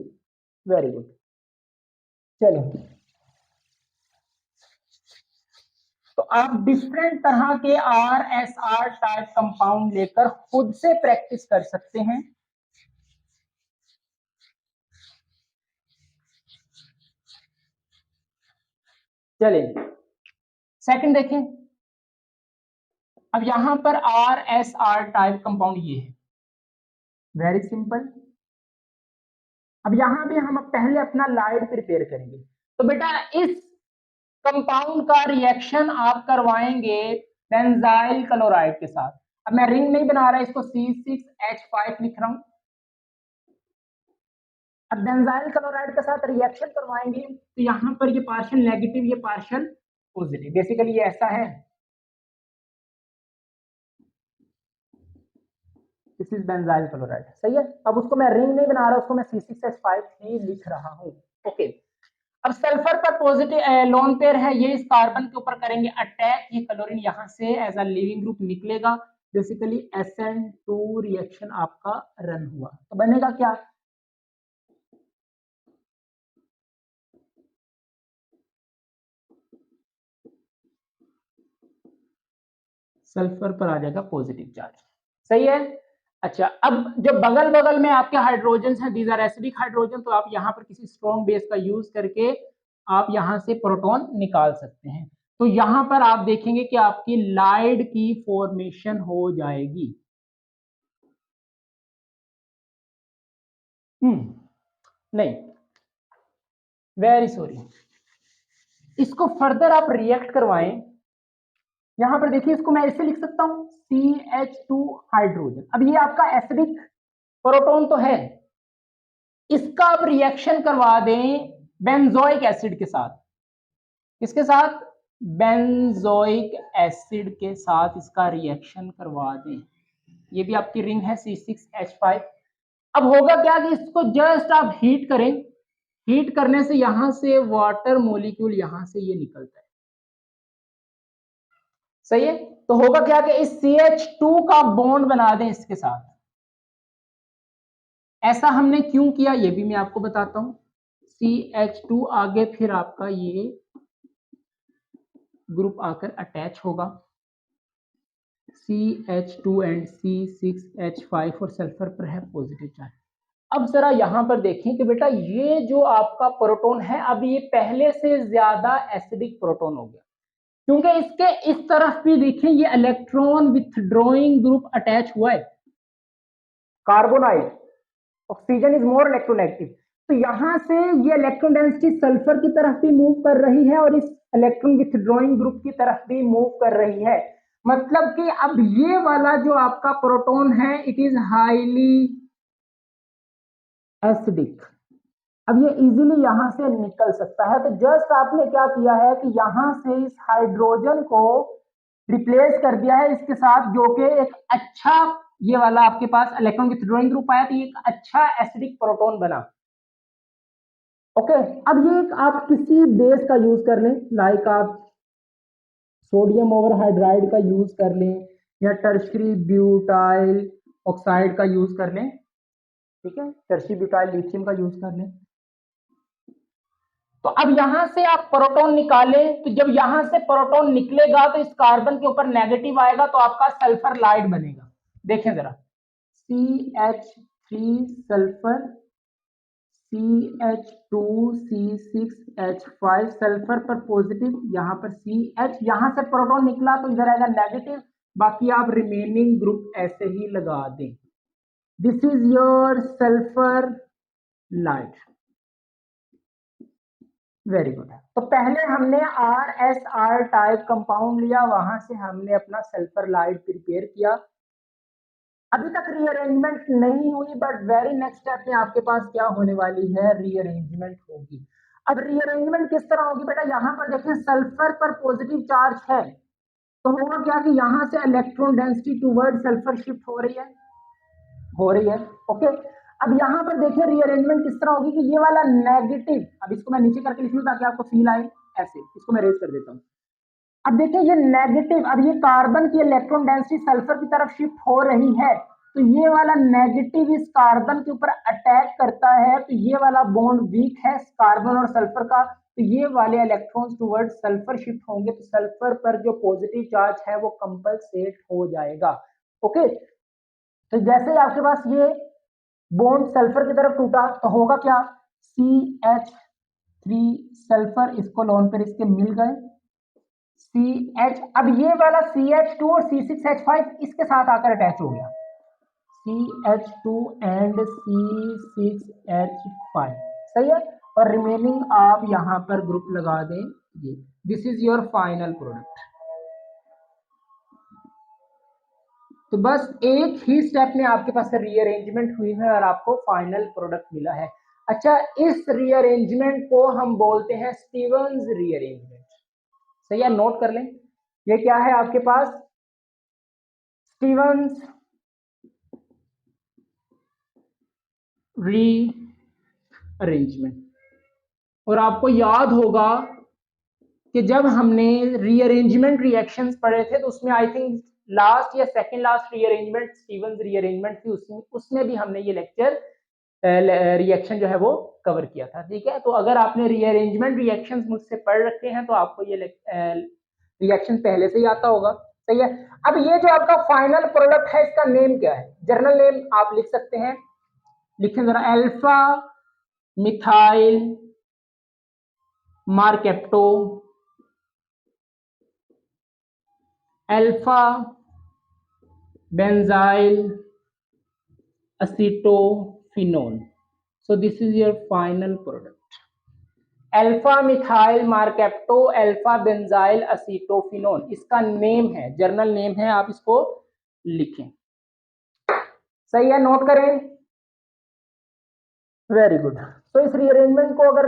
Very good. चलो, तो आप डिफरेंट तरह के RSR टाइप कंपाउंड लेकर खुद से प्रैक्टिस कर सकते हैं। चलिए सेकंड देखें। अब यहां पर R S R type compound ये है, वेरी सिंपल। अब यहां भी हम पहले अपना लाइट प्रिपेयर करेंगे। तो बेटा इस कंपाउंड का रिएक्शन आप करवाएंगे बेंजाइल क्लोराइड के साथ। अब मैं रिंग नहीं बना रहा, इसको C6H5 लिख रहा हूं। अब बेंजाइल क्लोराइड के साथ रिएक्शन करवाएंगे तो यहां पर ये पार्शियल नेगेटिव, ये पार्शियल पॉजिटिव, बेसिकली ये ऐसा है, दिस इज बेंजाइल क्लोराइड, सही है। अब उसको मैं रिंग नहीं बना रहा, उसको मैं C6H5 ही लिख रहा हूं। ओके, अब सल्फर पर पॉजिटिव लोन पेयर है, ये इस कार्बन के ऊपर करेंगे अटैक, ये क्लोरीन यहां से एज अ लिविंग ग्रुप निकलेगा, बेसिकली SN2 रिएक्शन आपका रन हुआ, तो बनेगा क्या, सल्फर पर आ जाएगा पॉजिटिव चार्ज, सही है। अच्छा, अब जो बगल बगल में आपके हाइड्रोजन हैं, दीज आर एसिडिक हाइड्रोजन, तो आप यहाँ पर किसी स्ट्रॉन्ग बेस का यूज करके आप यहाँ से प्रोटॉन निकाल सकते हैं। तो यहाँ पर आप देखेंगे कि आपकी लाइड की फॉर्मेशन हो जाएगी। नहीं, वेरी सॉरी, इसको फर्दर आप रिएक्ट करवाएं। यहां पर देखिए, इसको मैं ऐसे लिख सकता हूं CH2 हाइड्रोजन। अब ये आपका एसिडिक प्रोटॉन तो है, इसका आप रिएक्शन करवा दें बेंजोइक एसिड के साथ। किसके साथ, बेंजोइक एसिड के साथ इसका रिएक्शन करवा दें। ये भी आपकी रिंग है C6H5। अब होगा क्या कि इसको जस्ट आप हीट करें, हीट करने से यहां से वाटर मॉलिक्यूल यहां से ये निकलता है, सही है। तो होगा क्या कि इस CH2 का बॉन्ड बना दें इसके साथ। ऐसा हमने क्यों किया ये भी मैं आपको बताता हूं। CH2 आगे फिर आपका ये ग्रुप आकर अटैच होगा, CH2 एंड C6H5 और सल्फर पर है पॉजिटिव चार्ज। अब जरा यहां पर देखें कि बेटा ये जो आपका प्रोटॉन है, अब ये पहले से ज्यादा एसिडिक प्रोटॉन हो गया, क्योंकि इसके इस तरफ भी देखें ये इलेक्ट्रॉन विथड्रॉइंग ग्रुप अटैच हुआ है, carbonyl, oxygen is more electronegative. तो यहां से ये इलेक्ट्रॉन डेंसिटी सल्फर की तरफ भी मूव कर रही है और इस इलेक्ट्रॉन विथड्रॉइंग ग्रुप की तरफ भी मूव कर रही है। मतलब कि अब ये वाला जो आपका प्रोटॉन है, इट इज हाईली एसिडिक। अब ये इजीली यहां से निकल सकता है। तो जस्ट आपने क्या किया है कि यहां से इस हाइड्रोजन को रिप्लेस कर दिया है इसके साथ, जो कि एक अच्छा, ये वाला आपके पास इलेक्ट्रॉन विथड्रॉइंग ग्रुप आया, तो ये एक अच्छा एसिडिक प्रोटॉन बना। ओके, अब ये आप किसी बेस का यूज कर लें, लाइक आप सोडियम ओवर हाइड्राइड का यूज कर लें या टर्शरी ब्यूटाइल ऑक्साइड का यूज कर लें, ठीक है, टर्शरी ब्यूटाइल लिथियम का यूज कर लें। तो अब यहां से आप प्रोटॉन निकालें, तो जब यहां से प्रोटॉन निकलेगा तो इस कार्बन के ऊपर नेगेटिव आएगा, तो आपका सल्फर लाइट बनेगा। देखें जरा, CH3 sulphur, CH2 C6H5 sulphur पर पॉजिटिव, यहां पर CH, यहां से प्रोटॉन निकला तो इधर आएगा नेगेटिव, बाकी आप रिमेनिंग ग्रुप ऐसे ही लगा दें। This is your sulphur light, very good. तो पहले हमने RSR टाइप कंपाउंड लिया, वहां से हमने अपना सल्फर लाइट प्रिपेयर किया। अभी तक रीअरेंजमेंट नहीं हुई, बट वेरी नेक्स्ट स्टेप में आपके पास क्या होने वाली है, रीअरेंजमेंट होगी। अब रीअरेंजमेंट किस तरह होगी बेटा, यहां पर देखें सल्फर पर पॉजिटिव चार्ज है, तो होगा क्या कि यहां से electron density toward sulphur shift हो रही है, हो रही है। ओके, अब यहां पर देखिए रीअरेंजमेंट किस तरह होगी कि ये वाला नेगेटिव, अब इसको मैं नीचे करके लिख लूं ताकि आपको फील आए, ऐसे इसको मैं रेज कर देता हूं। अब देखिए ये नेगेटिव, अब ये कार्बन की इलेक्ट्रॉन डेंसिटी सल्फर की तरफ शिफ्ट हो रही है, तो ये वाला नेगेटिव इस कार्बन के ऊपर अटैक करता है, तो ये वाला बॉन्ड वीक है कार्बन और सल्फर का, तो ये वाले इलेक्ट्रॉन्स टुवर्ड सल्फर शिफ्ट होंगे, तो सल्फर पर जो पॉजिटिव चार्ज है वो कंपलसेट हो जाएगा। ओके, तो जैसे आपके पास ये बॉन्ड सल्फर की तरफ टूटा तो होगा क्या, CH3 3 सल्फर, इसको लोन पर इसके मिल गए CH। अब ये वाला CH2 और C6H5 इसके साथ आकर अटैच हो गया, CH2 एंड C6H5, सही है। और रिमेनिंग आप यहां पर ग्रुप लगा दें ये। This is your final product. तो बस एक ही स्टेप में आपके पास रीअरेंजमेंट हुई है और आपको फाइनल प्रोडक्ट मिला है। अच्छा, इस रीअरेंजमेंट को हम बोलते हैं स्टीवंस रीअरेंजमेंट, सही है, नोट कर लें। ये क्या है आपके पास, स्टीवंस रीअरेंजमेंट। और आपको याद होगा कि जब हमने रीअरेंजमेंट रिएक्शंस पढ़े थे तो उसमें आई थिंक लास्ट या second last rearrangement Stevens rearrangement थी, उसमें भी हमने ये लेक्चर रिएक्शन जो है वो कवर किया था, ठीक है। तो अगर आपने रीअरेंजमेंट रिएक्शंस मुझसे पढ़ रखे हैं तो आपको ये रिएक्शन पहले से ही आता होगा, सही है। अब ये जो आपका फाइनल प्रोडक्ट है इसका नेम क्या है, जर्नल नेम आप लिख सकते हैं, लिखें जरा, alpha methyl mercapto alpha benzyl acetophenone. So this is your final product. Alpha methyl mercapto alpha benzyl acetophenone इसका नेम है, जर्नल नेम है, आप इसको लिखें, सही है, नोट करें। Very good. तो इस रीअरेंजमेंट को अगर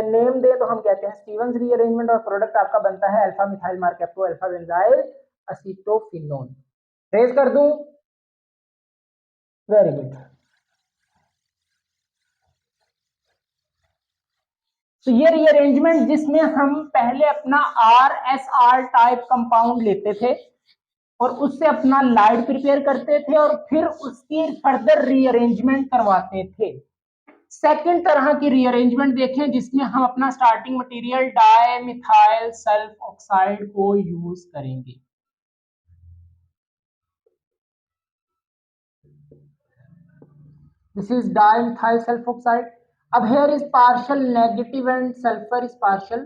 नेम दे तो हम कहते हैं स्टीवंस रीअरेंजमेंट और प्रोडक्ट आपका बनता है alpha methyl mercapto alpha benzyl acetophenone. Trace कर दूं, वेरी गुड। तो ये रीअरेंजमेंट जिसमें हम पहले अपना RSR टाइप कंपाउंड लेते थे और उससे अपना लाइट प्रिपेयर करते थे और फिर उसकी फर्दर रीअरेंजमेंट करवाते थे। सेकंड तरह की रीअरेंजमेंट देखें जिसमें हम अपना starting material di methyl sulph oxide को यूज करेंगे। This is di methyl sulph oxide. अब here is partial negative and sulfur is partial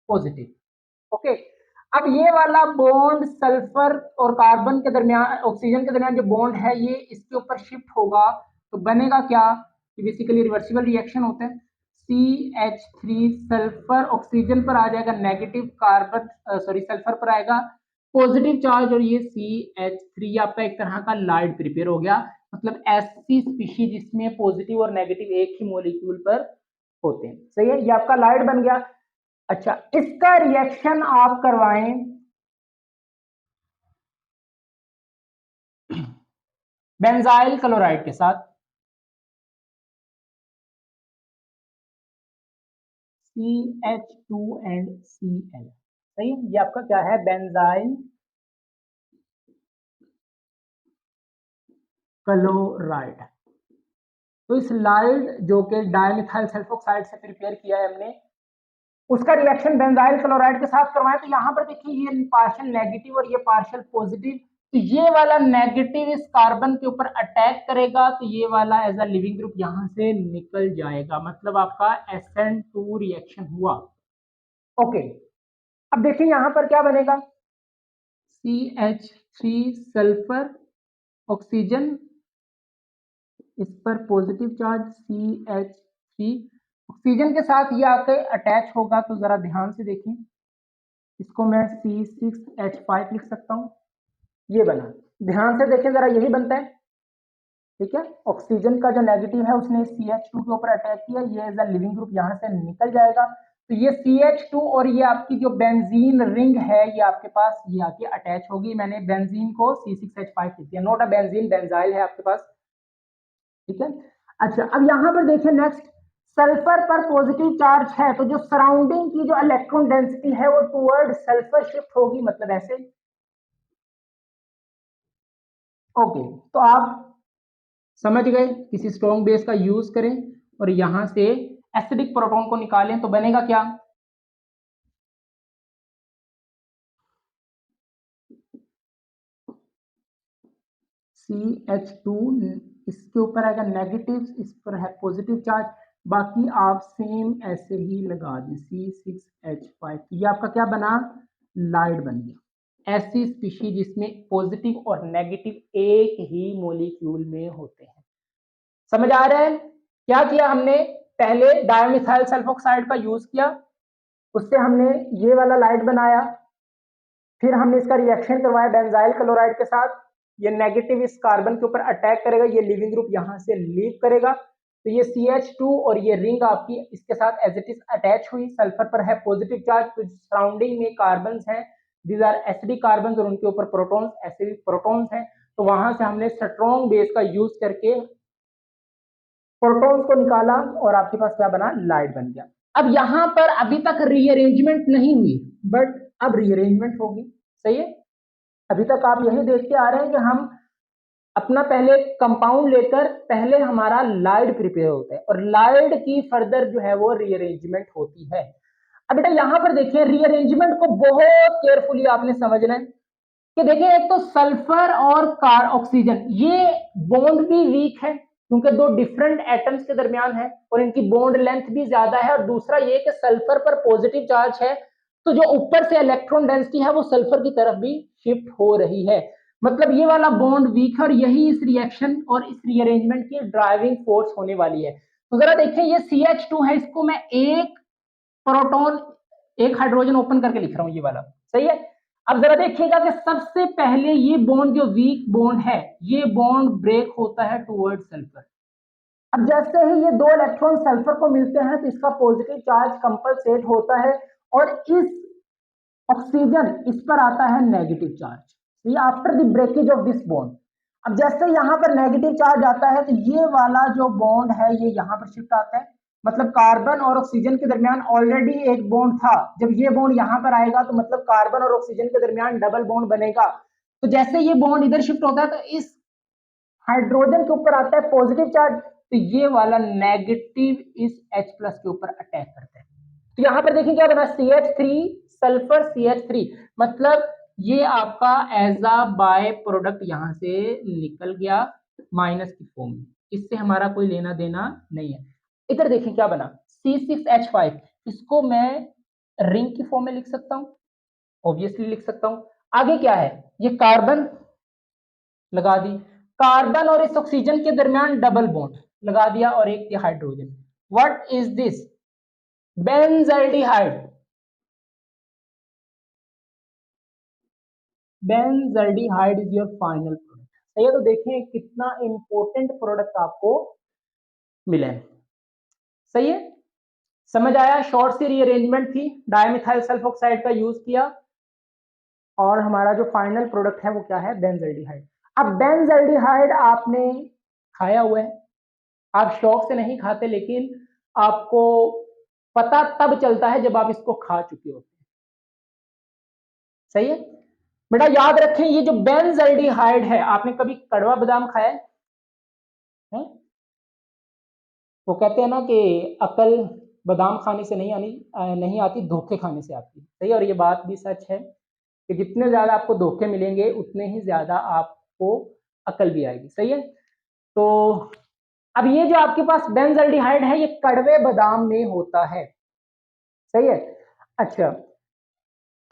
positive, okay. अब ये वाला बॉन्ड सल्फर और कार्बन के दरमियान, ऑक्सीजन के दरमियान जो बॉन्ड है ये इसके ऊपर शिफ्ट होगा तो बनेगा क्या, कि बेसिकली रिवर्सिबल रिएक्शन होता है। CH3 सल्फर ऑक्सीजन पर आ जाएगा नेगेटिव, कार्बन सॉरी सल्फर पर आएगा पॉजिटिव चार्ज और ये CH3 आपका एक तरह का लाइट प्रिपेयर हो गया, मतलब ऐसी स्पीशीज जिसमें पॉजिटिव और नेगेटिव एक ही मॉलिक्यूल पर होते हैं, सही है, ये आपका लाइट बन गया। अच्छा, इसका रिएक्शन आप करवाएं बेंजाइल क्लोराइड के साथ, CH2 एंड Cl, सही है, ये आपका क्या है, बेंजाइल क्लोराइड। तो इस लाइट जो कि डाइमिथाइल सल्फोक्साइड से प्रिपेयर किया है हमने, उसका रिएक्शन बेंजाइल क्लोराइड के साथ करवाएं तो यहां पर देखिए ये पार्शियल नेगेटिव और ये पार्शियल पॉजिटिव, तो ये वाला नेगेटिव इस कार्बन के ऊपर अटैक करेगा तो ये वाला एज अ लिविंग ग्रुप यहां से निकल जाएगा, मतलब आपका SN2 रिएक्शन हुआ, ओके। अब देखिए यहां पर क्या बनेगा, CH3 सल्फर ऑक्सीजन, इस पर पॉजिटिव चार्ज CH3 ऑक्सीजन के साथ ये आके अटैच होगा, तो जरा ध्यान से देखें, इसको मैं C6H5 लिख सकता हूं, ये बना, ध्यान से देखें जरा, यही बनता है, ठीक है। ऑक्सीजन का जो नेगेटिव है उसने CH2 के ऊपर अटैक किया, ये एज अ लिविंग ग्रुप यहां से निकल जाएगा, तो ये CH2 और ये आपकी जो बेंजीन रिंग है ये आपके पास ये आके अटैच होगी, मैंने बेंजीन को C6H5 लिख दिया, नोट अ बेंजीन, बेंजाइल है आपके पास, ठीक है। अच्छा, अब यहां पर देखिए नेक्स्ट, सल्फर पर पॉजिटिव चार्ज है तो जो सराउंडिंग की जो इलेक्ट्रॉन डेंसिटी है वो टुवर्ड सल्फर शिफ्ट होगी, मतलब ऐसे, ओके। तो आप समझ गए, किसी स्ट्रॉन्ग बेस का यूज करें और यहां से एसिडिक प्रोटॉन को निकालें तो बनेगा क्या, CH2, इसके ऊपर आएगा नेगेटिव, इस पर है पॉजिटिव चार्ज, बाकी आप सेम ऐसे ही लगा दें C6H5, ये आपका क्या बना, लाइड बन गया। ऐसी स्पीशीज जिसमें पॉजिटिव और नेगेटिव एक ही मॉलिक्यूल में होते हैं। समझ आ रहा है? क्या किया हमने, पहले डायमिथाइल सल्फोक्साइड का यूज किया, उससे हमने ये वाला लाइट बनाया, फिर हमने इसका रिएक्शन करवाया बेंजाइल क्लोराइड के साथ, ये नेगेटिव इस कार्बन के ऊपर अटैक करेगा, ये लिविंग ग्रुप यहां से लीव करेगा, तो ये CH2 और ये रिंग आपकी इसके साथ एज इट इज अटैच हुई, सल्फर पर है पॉजिटिव चार्ज, तो सराउंडिंग में कार्बन हैं, दीज आर एसिडिक कार्बन और उनके ऊपर प्रोटॉन्स, एसिडिक प्रोटॉन्स हैं, तो वहां से हमने स्ट्रॉन्ग बेस का यूज करके प्रोटॉन्स को निकाला और आपके पास क्या बना, लाइट बन गया। अब यहां पर अभी तक रीअरेंजमेंट नहीं हुई, बट अब रीअरेंजमेंट होगी, सही है। अभी तक आप यही देखते आ रहे हैं कि हम अपना पहले कंपाउंड लेकर पहले हमारा लाइड प्रिपेयर होता है और लाइड की फर्दर जो है वो रीअरेंजमेंट होती है। अब बेटा यहां पर देखिए रीअरेंजमेंट को बहुत केयरफुली आपने समझना है कि देखिए एक तो सल्फर और कार ऑक्सीजन ये बॉन्ड भी वीक है क्योंकि दो डिफरेंट एटम्स के दरमियान है और इनकी बॉन्ड लेंथ भी ज्यादा है, और दूसरा ये कि सल्फर पर पॉजिटिव चार्ज है, तो जो ऊपर से इलेक्ट्रॉन डेंसिटी है वो सल्फर की तरफ भी शिफ्ट हो रही है, मतलब ये वाला बॉन्ड वीक है और यही इस रिएक्शन और इस रीअरेंजमेंट की ड्राइविंग फोर्स होने वाली है। तो जरा देखिए ये CH2 है, इसको मैं एक प्रोटॉन एक हाइड्रोजन ओपन करके लिख रहा हूं ये वाला, सही है। अब जरा देखिएगा कि सबसे पहले ये बॉन्ड जो वीक बॉन्ड है ये बॉन्ड ब्रेक होता है टुवर्ड सल्फर। अब जैसे ही ये दो इलेक्ट्रॉन सल्फर को मिलते हैं तो इसका पॉजिटिव चार्ज कंपलसेट होता है और इस ऑक्सीजन इस पर आता है नेगेटिव चार्ज, ये after the breakage of this bond. अब जैसे यहाँ पर नेगेटिव चार्ज आता है तो ये वाला जो बॉन्ड है ये यहाँ पर शिफ्ट आता है, मतलब कार्बन और ऑक्सीजन के दरमियान ऑलरेडी एक बॉन्ड था, जब ये बॉन्ड यहाँ पर आएगा तो मतलब कार्बन और ऑक्सीजन के दरमियान डबल बॉन्ड बनेगा, तो जैसे ये बॉन्ड इधर शिफ्ट होता है तो इस हाइड्रोजन के ऊपर आता है पॉजिटिव चार्ज, तो ये वाला नेगेटिव इस H+ के ऊपर अटैक करता है। तो यहां पर देखिए क्या बना, CH3 सल्फर CH3, मतलब ये आपका एज अ बाय प्रोडक्ट यहां से निकल गया माइनस की फॉर्म में, इससे हमारा कोई लेना देना नहीं है। इधर देखिए क्या बना, C6H5, इसको मैं रिंग की फॉर्म में लिख सकता हूं, ऑब्वियसली लिख सकता हूं। आगे क्या है, ये कार्बन लगा दी, कार्बन और इस ऑक्सीजन के दरमियान डबल बॉन्ड लगा दिया और एक hydrogen, what is this, benzaldehyde. Benzaldehyde is your final product, सही है। तो देखें कितना इंपॉर्टेंट प्रोडक्ट आपको मिला है, सही है। समझ आया, शॉर्ट सी रीअरेंजमेंट थी, डायमिथाइल सल्फोक्साइड का यूज किया और हमारा जो फाइनल प्रोडक्ट है वो क्या है, बेंजल्डिहाइड। अब बेंजल्डिहाइड आपने खाया हुआ है, आप शौक से नहीं खाते लेकिन आपको पता तब चलता है जब आप इसको खा चुके होते हैं, सही है। बेटा याद रखें ये जो बेंजल्डिहाइड है, आपने कभी कड़वा बादाम खाया है? वो कहते हैं ना कि अकल बादाम खाने से नहीं आती, धोखे खाने से आती है, सही है। और ये बात भी सच है कि जितने ज्यादा आपको धोखे मिलेंगे उतने ही ज्यादा आपको अकल भी आएगी, सही है। तो अब ये जो आपके पास बेंजल्डिहाइड है ये कड़वे बादाम में होता है, सही है। अच्छा,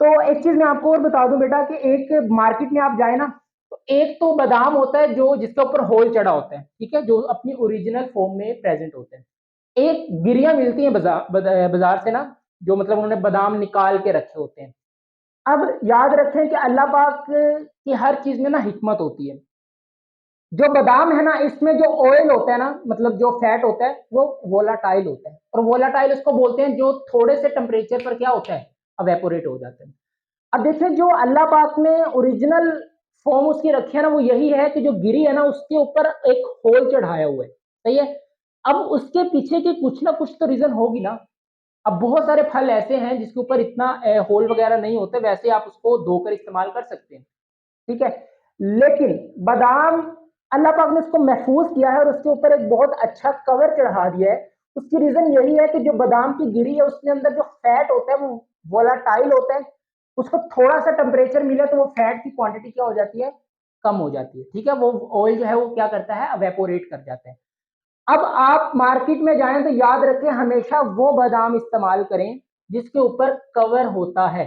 तो एक चीज मैं आपको और बता दूं बेटा कि एक मार्केट में आप जाए ना तो एक तो बादाम होता है जो जिसके ऊपर होल चढ़ा होता है, ठीक है, जो अपनी ओरिजिनल फॉर्म में प्रेजेंट होते हैं। एक गिरियां मिलती हैं बाजार से ना, जो मतलब उन्होंने बादाम निकाल के रखे होते हैं। अब याद रखें कि अल्लाह पाक की हर चीज में ना हिकमत होती है। जो बादाम है ना इसमें जो ऑयल होता है ना, मतलब जो फैट होता है वो वोलाटाइल होता है, और वोलाटाइल उसको बोलते हैं जो थोड़े से टेम्परेचर पर क्या होता है, अवेपोरेट हो जाता है। अब देखिए जो अल्लाह पाक ने ओरिजिनल फॉर्म उसकी रखी है ना वो यही है कि जो गिरी है ना उसके ऊपर एक होल चढ़ाया हुआ है, सही है। अब उसके पीछे की कुछ ना कुछ तो रीजन होगी ना। अब बहुत सारे फल ऐसे हैं जिसके ऊपर इतना होल वगैरह नहीं होते, वैसे आप उसको धोकर इस्तेमाल कर सकते हैं, ठीक है। लेकिन बादाम अल्लाह पाक ने उसको महफूज किया है और उसके ऊपर एक बहुत अच्छा कवर चढ़ा दिया है। उसकी रीजन यही है कि जो बादाम की गिरी है उसके अंदर जो फैट होता है वो वोलाटाइल होता है, उसको थोड़ा सा टेम्परेचर मिले तो वो फैट की क्वांटिटी क्या हो जाती है, कम हो जाती है, ठीक है। वो ऑयल जो है वो क्या करता है, अवेपोरेट कर जाता है। अब आप मार्केट में जाएं तो याद रखें हमेशा वो बादाम इस्तेमाल करें जिसके ऊपर कवर होता है।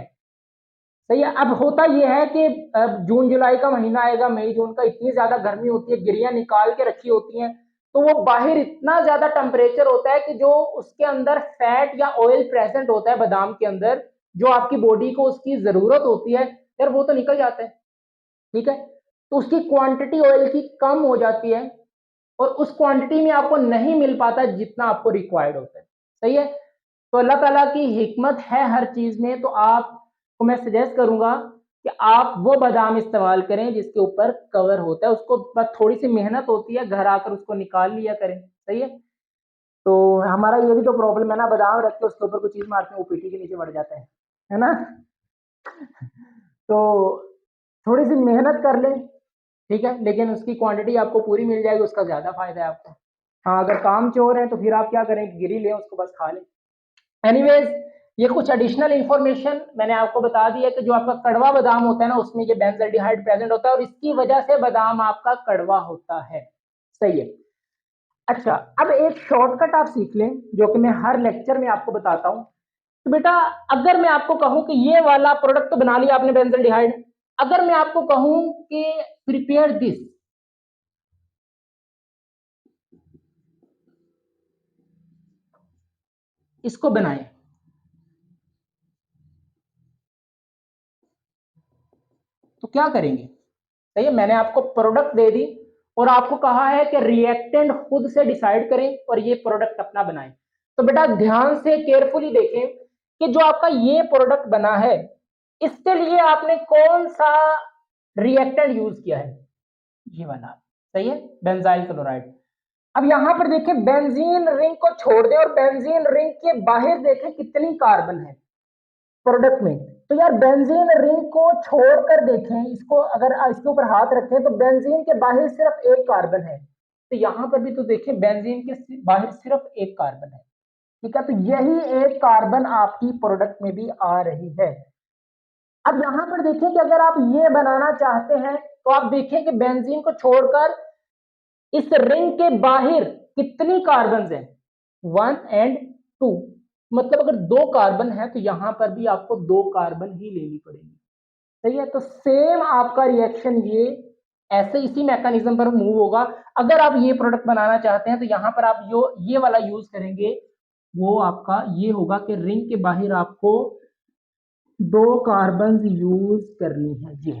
सही है। अब होता यह है कि अब जून जुलाई का महीना आएगा, मई जून का, इतनी ज्यादा गर्मी होती है, गिरियां निकाल के रखी होती हैं, तो वो बाहर इतना ज्यादा टेम्परेचर होता है कि जो उसके अंदर फैट या ऑयल प्रेजेंट होता है बादाम के अंदर, जो आपकी बॉडी को उसकी जरूरत होती है, यार वो तो निकल जाता है। ठीक है। तो उसकी क्वांटिटी ऑयल की कम हो जाती है और उस क्वांटिटी में आपको नहीं मिल पाता जितना आपको रिक्वायर्ड होता है। सही है। तो अल्लाह ताला की हिकमत है हर चीज में। तो आपको मैं सजेस्ट करूंगा कि आप वो बादाम इस्तेमाल करें जिसके ऊपर कवर होता है, उसको बस थोड़ी सी मेहनत होती है, घर आकर उसको निकाल लिया करें। सही है। तो हमारा ये भी तो प्रॉब्लम है ना, बादाम रख के उसके ऊपर कोई चीज मारते हैं वो पीठी के नीचे बढ़ जाता है ना। तो थोड़ी सी मेहनत कर लें, ठीक है, लेकिन उसकी क्वांटिटी आपको पूरी मिल जाएगी, उसका ज्यादा फायदा है आपको। हाँ, अगर काम चोर है तो फिर आप क्या करें, गिरी लें उसको, बस खा लें। एनीवेज, ये कुछ एडिशनल इंफॉर्मेशन मैंने आपको बता दी है कि जो आपका कड़वा बादाम होता है ना, उसमें ये बेंजल्डिहाइड प्रेजेंट होता है और इसकी वजह से बादाम आपका कड़वा होता है। सही है। अच्छा, अब एक शॉर्टकट आप सीख लें जो कि मैं हर लेक्चर में आपको बताता हूं। तो बेटा, अगर मैं आपको कहूं कि ये वाला प्रोडक्ट तो बना लिया आपने बेंजल्डिहाइड, अगर मैं आपको कहूं कि प्रिपेयर दिस, इसको बनाएं, तो क्या करेंगे। सही है। मैंने आपको प्रोडक्ट दे दी और आपको कहा है कि रिएक्टेंट खुद से डिसाइड करें और ये प्रोडक्ट अपना बनाएं। तो बेटा ध्यान से केयरफुली देखें कि जो आपका ये प्रोडक्ट बना है, इसके लिए आपने कौन सा रिएक्टेंट यूज किया है, ये वाला। सही है, बेंजाइल क्लोराइड। अब यहां पर देखें, बेंजीन रिंग को छोड़ दें और बेंजीन रिंग के बाहर देखें कितनी कार्बन है प्रोडक्ट में। तो यार बेंजीन रिंग को छोड़कर देखें, इसको अगर इसके ऊपर हाथ रखें तो बेंजीन के बाहर सिर्फ एक कार्बन है। तो यहां पर भी तो देखें, बेंजीन के बाहर सिर्फ एक कार्बन है। ठीक है। तो यही एक कार्बन आपकी प्रोडक्ट में भी आ रही है। अब यहां पर देखें कि अगर आप ये बनाना चाहते हैं तो आप देखें कि बेंजीन को छोड़कर इस रिंग के बाहर कितनी कार्बन है, 1 और 2। मतलब अगर 2 कार्बन है तो यहां पर भी आपको 2 कार्बन ही लेनी पड़ेगी। सही है। तो सेम आपका रिएक्शन ये ऐसे इसी मैकेनिज्म पर मूव होगा। अगर आप ये प्रोडक्ट बनाना चाहते हैं तो यहां पर आप जो ये वाला यूज करेंगे वो आपका ये होगा कि रिंग के बाहर आपको 2 कार्बन यूज करनी है जी।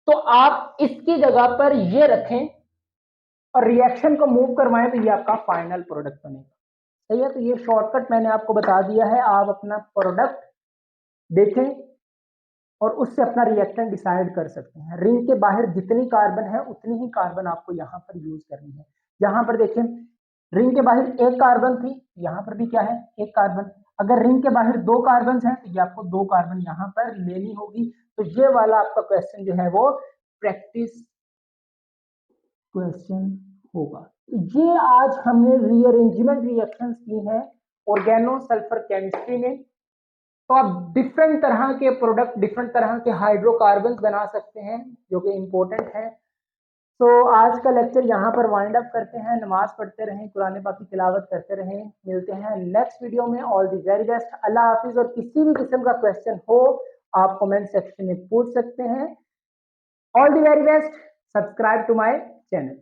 तो आप इसकी जगह पर ये रखें और रिएक्शन को मूव करवाएं तो ये आपका फाइनल प्रोडक्ट बनेगा। सही है। तो ये शॉर्टकट मैंने आपको बता दिया है, आप अपना प्रोडक्ट देखें और उससे अपना रिएक्टेंट डिसाइड कर सकते हैं। रिंग के बाहर जितनी कार्बन है उतनी ही कार्बन आपको यहाँ पर यूज करनी है। यहाँ पर देखें, रिंग के बाहर एक कार्बन थी, यहाँ पर भी क्या है, एक कार्बन। अगर रिंग के बाहर 2 कार्बन है तो ये आपको 2 कार्बन यहाँ पर लेनी होगी। तो ये वाला आपका क्वेश्चन जो है वो प्रैक्टिस क्वेश्चन होगा। ये आज हमने रीअरेंजमेंट रिएक्शंस की हैं ऑर्गेनो सल्फर केमिस्ट्री में। तो आप डिफरेंट तरह के प्रोडक्ट, डिफरेंट तरह के हाइड्रोकार्बन बना सकते हैं जो कि इंपॉर्टेंट है। तो आज का लेक्चर यहाँ पर वाइंड अप करते हैं। नमाज पढ़ते रहें, कुरान पाक की तिलावत करते रहें। मिलते हैं नेक्स्ट वीडियो में। All the very best. Allah हाफिज। और किसी भी किस्म का क्वेश्चन हो आप कमेंट सेक्शन में पूछ सकते हैं। All the very best. Subscribe to my channel.